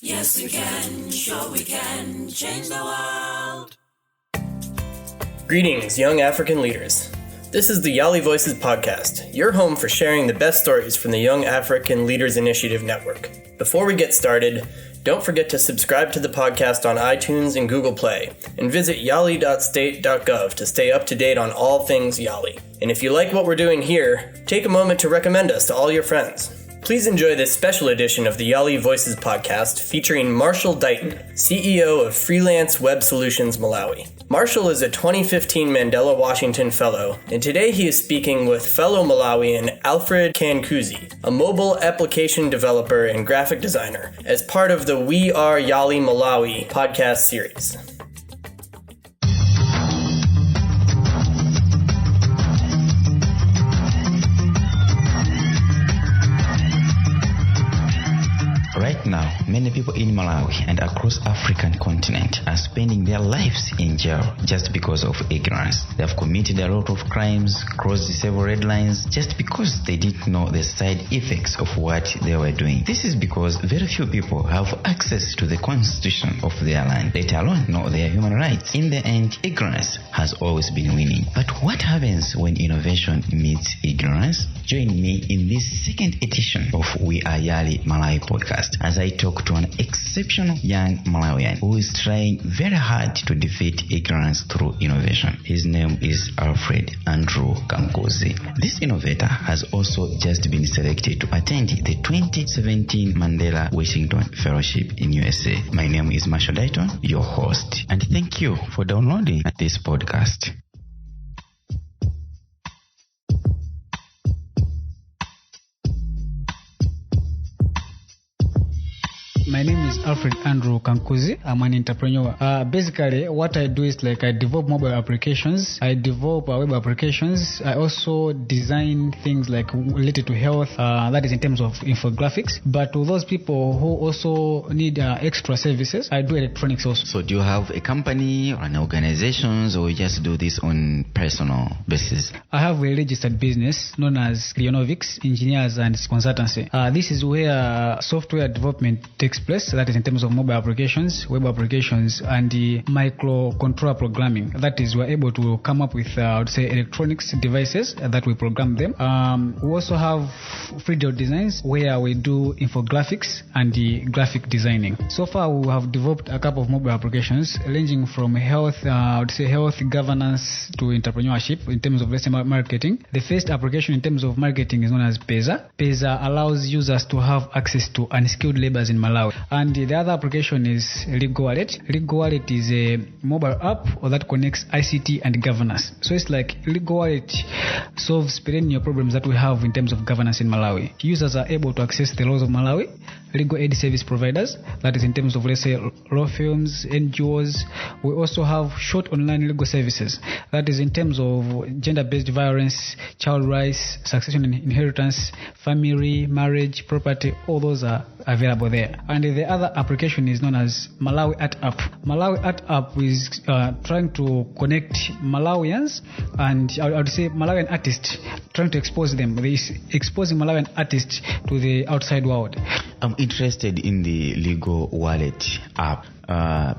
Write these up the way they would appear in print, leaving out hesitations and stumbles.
Yes, we can. Sure, we can change the world. Greetings, young African leaders. This is the YALI Voices podcast, your home for sharing the best stories from the Young African Leaders Initiative Network. Before we get started, don't forget to subscribe to the podcast on iTunes and Google Play, and visit yali.state.gov to stay up to date on all things YALI. And if you like what we're doing here, take a moment to recommend us to all your friends. Please enjoy this special edition of the YALI Voices podcast featuring Marshall Dyton, CEO of Freelance Web Solutions Malawi. Marshall is a 2015 Mandela Washington Fellow, and today he is speaking with fellow Malawian Alfred Kankuzi, a mobile application developer and graphic designer, as part of the We Are YALI Malawi podcast series. Right now, many people in Malawi and across African continent are spending their lives in jail just because of ignorance. They have committed a lot of crimes, crossed several red lines just because they didn't know the side effects of what they were doing. This is because very few people have access to the constitution of their land, let alone know their human rights. In the end, ignorance has always been winning. But what happens when innovation meets ignorance? Join me in this second edition of We Are YALI Malawi podcast as I talk to an exceptional young Malawian who is trying very hard to defeat ignorance through innovation. His name is Alfred Kankuzi. This innovator has also just been selected to attend the 2017 Mandela Washington Fellowship in USA. My name is Marshall Dyton, your host, and thank you for downloading this podcast. My name is Alfred Kankuzi. I'm an entrepreneur. Basically, what I do is I develop mobile applications. I develop web applications. I also design things related to health. That is in terms of infographics. But to those people who also need extra services, I do electronics also. So do you have a company or an organization, or you just do this on personal basis? I have a registered business known as Leonovics Engineers and Consultancy. This is where software development takes place. That is in terms of mobile applications, web applications, and the microcontroller programming. That is, we're able to come up with, electronics devices that we program them. We also have 3D designs where we do infographics and the graphic designing. So far, we have developed a couple of mobile applications ranging from health, health governance to entrepreneurship in terms of marketing. The first application in terms of marketing is known as Peza. Peza allows users to have access to unskilled laborers in Malawi. And the other application is Legal Wallet. Legal Wallet is a mobile app that connects ICT and governance. So it's like Legal Wallet solves perennial problems that we have in terms of governance in Malawi. Users are able to access the laws of Malawi, legal aid service providers, that is in terms of, law firms, NGOs. We also have short online legal services, that is in terms of gender-based violence, child rights, succession and inheritance, family, marriage, property. All those are available there. And the other application is known as Malawi Art App. Malawi Art App is trying to connect Malawians and I would say Malawian artists, trying to expose them. They exposing Malawian artists to the outside world. I'm interested in the Legal Wallet app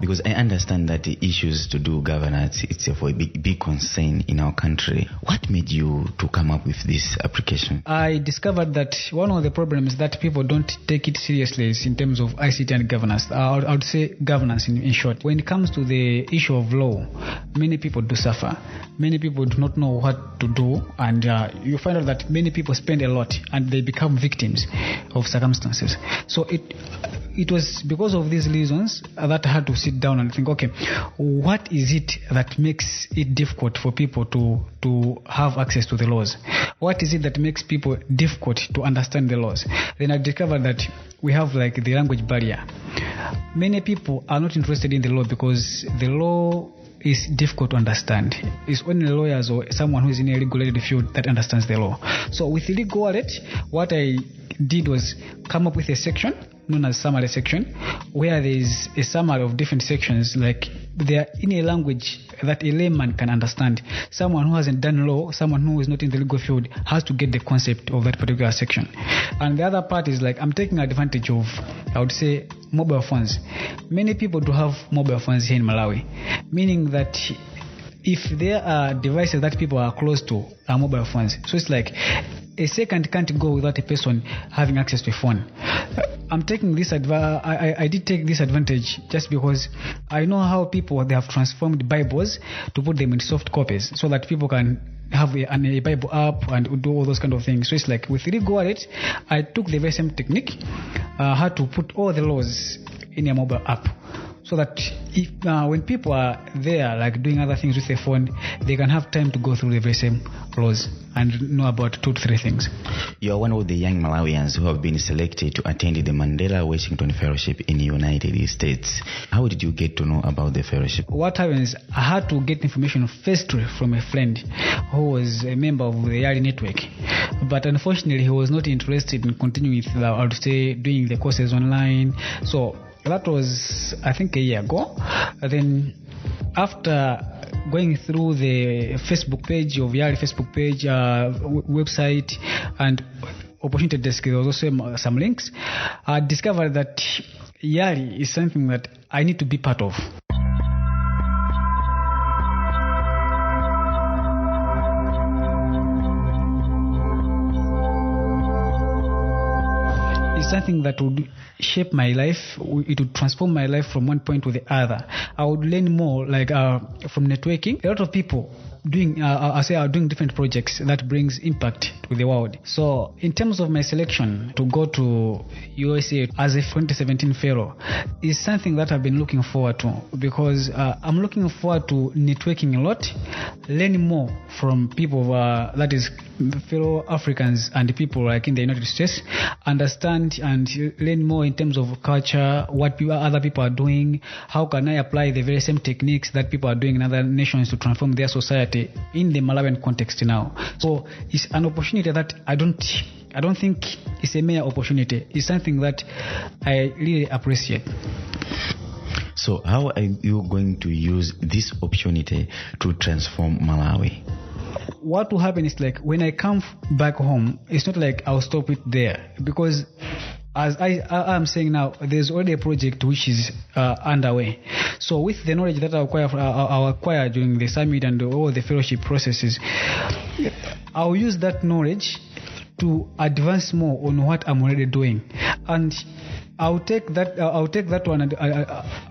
because I understand that the issues to do governance itself are a big concern in our country. What made you to come up with this application? I discovered that one of the problems that people don't take it seriously is in terms of ICT and governance. I would say governance in short. When it comes to the issue of law, many people do suffer. Many people do not know what to do, and you find out that many people spend a lot and they become victims of circumstances. So it was because of these reasons that I had to sit down and think, okay, what is it that makes it difficult for people to have access to the laws? What is it that makes people difficult to understand the laws? Then I discovered that we have the language barrier. Many people are not interested in the law because the law is difficult to understand. It's only lawyers or someone who is in a regulated field that understands the law. So with the Legal Wallet, what I did was come up with a section known as summary section, where there is a summary of different sections, they are in a language that a layman can understand. Someone who hasn't done law, someone who is not in the legal field, has to get the concept of that particular section. And the other part is I'm taking advantage of, I would say, mobile phones. Many people do have mobile phones here in Malawi, meaning that if there are devices that people are close to are mobile phones, so it's like a second can't go without a person having access to a phone. I'm taking this I did take this advantage just because I know how people, they have transformed Bibles to put them in soft copies so that people can have a Bible app and do all those kind of things. So it's like with Legal Wallet, I took the very same technique, how to put all the laws in a mobile app, so that if when people are there like doing other things with their phone, they can have time to go through the very same laws and know about 2 to 3 things. You are one of the young Malawians who have been selected to attend the Mandela Washington Fellowship in the United States. How did you get to know about the fellowship? What happens, I had to get information first from a friend who was a member of the YALI network, but unfortunately he was not interested in continuing with, I would say, doing the courses online. So that was, I think, a year ago. Then after going through the Facebook page of YALI, Facebook page, website, and opportunity desk, there was also some links, I discovered that YALI is something that I need to be part of. It's something that would shape my life. It would transform my life from one point to the other. I would learn more, like from networking. A lot of people are doing different projects that brings impact to the world. So in terms of my selection to go to USA as a 2017 fellow is something that I've been looking forward to, because I'm looking forward to networking a lot, learning more from people that is fellow Africans and people like in the United States, understand and learn more in terms of culture, what other people are doing, how can I apply the very same techniques that people are doing in other nations to transform their society in the Malawian context now. So it's an opportunity that I don't think it's a mere opportunity. It's something that I really appreciate. So how are you going to use this opportunity to transform Malawi? What will happen is, like, when I come back home, it's not like I'll stop it there, because as I'm saying now, there's already a project which is underway. So with the knowledge that I'll acquire during the summit and all the fellowship processes, I'll use that knowledge to advance more on what I'm already doing, and I'll take that one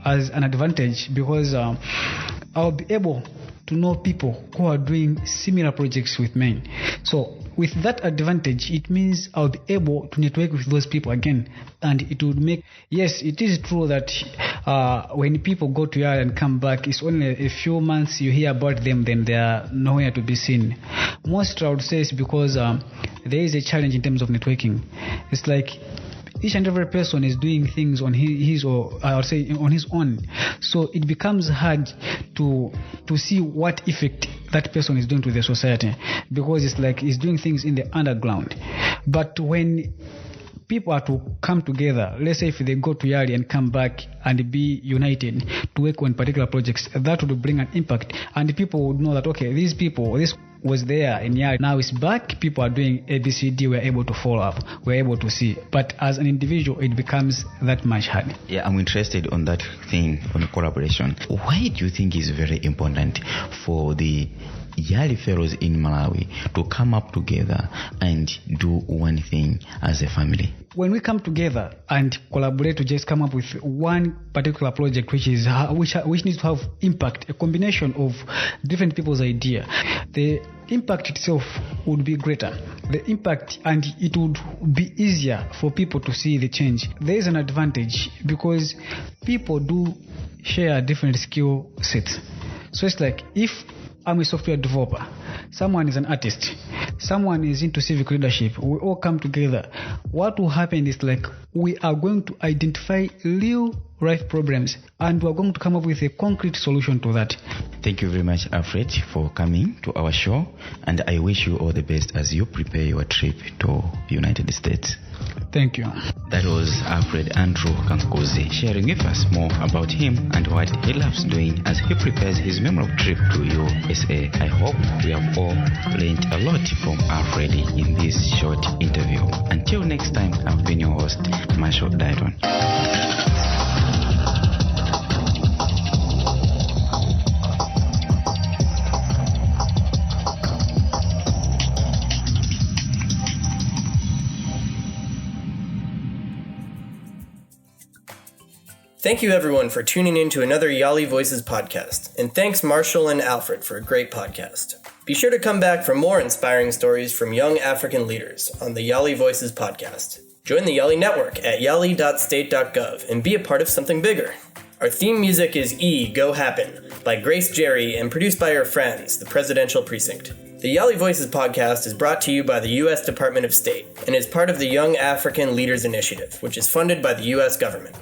as an advantage, because I'll be able to know people who are doing similar projects with me. So with that advantage, it means I'll be able to network with those people again, and it would make, yes, it is true that when people go to YALI and come back, it's only a few months you hear about them, then they are nowhere to be seen. Most I would say is because there is a challenge in terms of networking. It's like each and every person is doing things on his or I would say on his own, so it becomes hard to see what effect that person is doing to the society, because it's like he's doing things in the underground. But when people are to come together, let's say if they go to YALI and come back and be united to work on particular projects, that would bring an impact, and people would know that, okay, these people, this was there in YALI, now it's back, people are doing ABCD, we're able to follow up, we're able to see. But as an individual, it becomes that much hard. Yeah, I'm interested on that thing, on collaboration. Why do you think it's very important for the YALI fellows in Malawi to come up together and do one thing as a family? When we come together and collaborate to just come up with one particular project which needs to have impact, a combination of different people's idea, the impact itself would be greater. The impact, and it would be easier for people to see the change. There is an advantage because people do share different skill sets. So it's like if I'm a software developer, someone is an artist, someone is into civic leadership, we all come together. What will happen is, like, we are going to identify real life problems and we're going to come up with a concrete solution to that. Thank you very much, Alfred, for coming to our show, and I wish you all the best as you prepare your trip to the United States. Thank you. That was Alfred Kankuzi sharing with us more about him and what he loves doing as he prepares his memorable trip to USA. I hope we have all learned a lot from Alfred in this short interview. Until next time, I've been your host, Dyton. Thank you everyone for tuning in to another YALI Voices podcast, and thanks Marshall and Alfred for a great podcast. Be sure to come back for more inspiring stories from young African leaders on the YALI Voices podcast. Join the YALI network at yali.state.gov and be a part of something bigger. Our theme music is Go Happen by Grace Jerry and produced by her friends, the Presidential Precinct. The YALI Voices podcast is brought to you by the U.S. Department of State and is part of the Young African Leaders Initiative, which is funded by the U.S. government.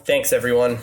Thanks, everyone.